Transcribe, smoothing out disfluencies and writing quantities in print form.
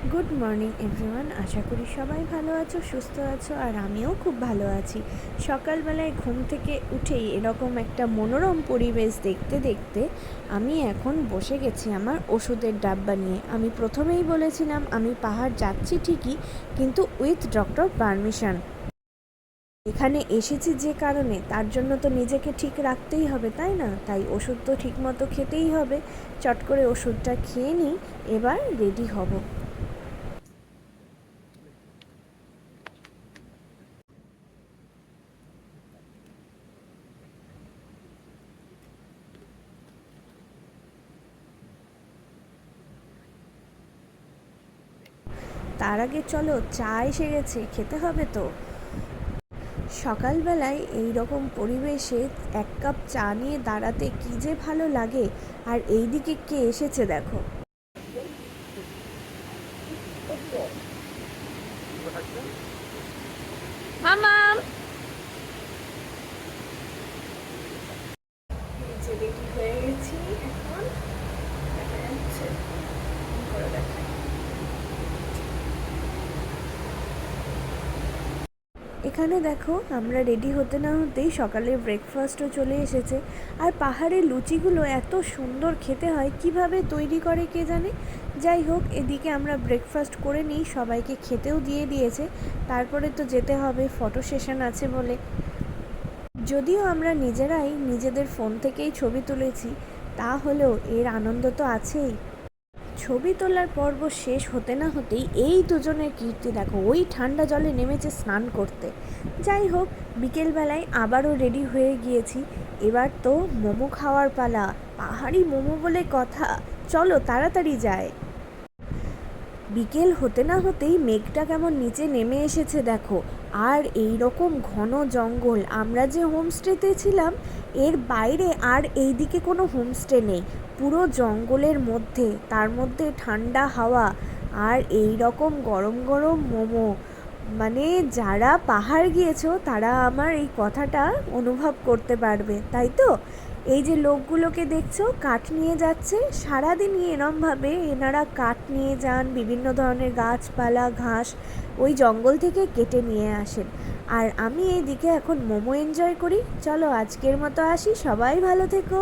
Good morning everyone. আশা করি সবাই ভালো আছো, সুস্থ আছো, আর আমিও খুব ভালো আছি। সকালবেলায় ঘুম থেকে উঠেই এরকম একটা মনোরম পরিবেশ দেখতে দেখতে আমি এখন বসে গেছি আমার ওষুধের ডাব্বা নিয়ে। আমি প্রথমেই বলেছিলাম আমি পাহাড় যাচ্ছি ঠিকই, কিন্তু উইথ ডক্টর পারমিশন। এখানে এসেছি যে কারণে, তার জন্য তো নিজেকে ঠিক রাখতেই হবে, তাই না? তাই ওষুধ তো ঠিক মতো খেতেই হবে। চট করে ওষুধটা খেয়ে নিই, এবার রেডি হব। তার আগে চলো, চা এসে গেছে, খেতে হবে তো। সকালবেলায় এই রকম পরিবেশে এক কাপ চা নিয়ে দাঁড়াতে কী যে ভালো লাগে। আর এই দিকে কে এসেছে দেখো। মামা রেডি হয়ে গেছি এখন। দেখা যাচ্ছে করে দেখাই। এখানে দেখো, আমরা রেডি হতে না হতেই সকালে ব্রেকফাস্টও চলে এসেছে। আর পাহাড়ের লুচিগুলো এত সুন্দর খেতে হয়, কিভাবে তৈরি করে কে জানে। যাই হোক, এদিকে আমরা ব্রেকফাস্ট করে নিই, সবাইকে খেতেও দিয়ে দিয়েছে। তারপরে তো যেতে হবে, ফটো সেশন আছে বলে। যদিও আমরা নিজেরাই নিজেদের ফোন থেকেই ছবি তুলেছি, তা হলেও এর আনন্দ তো আছেই। ছবি তোলার পর্ব শেষ হতে না হতেই এই দুজনের কীর্তি দেখো, ওই ঠান্ডা জলে নেমেছে স্নান করতে। যাই হোক, বিকেলবেলায় আবারও রেডি হয়ে গিয়েছি। এবার তো মোমো খাওয়ার পালা। পাহাড়ি মোমো বলে কথা, চলো তাড়াতাড়ি যায়। বিকেল হতে না হতেই মেঘটা কেমন নিচে নেমে এসেছে দেখো। আর এই রকম ঘন জঙ্গল, আমরা যে হোমস্টেতে ছিলাম এর বাইরে আর এই দিকে কোনো হোমস্টে নেই। পুরো জঙ্গলের মধ্যে, তার মধ্যে ঠান্ডা হাওয়া আর এই রকম গরম গরম মোমো। মানে যারা পাহাড় গিয়েছো তারা আমার এই কথাটা অনুভব করতে পারবে, তাই তো? এই যে লোকগুলোকে দেখছো কাঠ নিয়ে যাচ্ছে, সারাদিনই এরমভাবে এনারা কাঠ নিয়ে যান, বিভিন্ন ধরনের গাছপালা ঘাস ওই জঙ্গল থেকে কেটে নিয়ে আসেন। আর আমি এই দিকে এখন মোমো এনজয় করি। চলো আজকের মতো আসি, সবাই ভালো থেকো।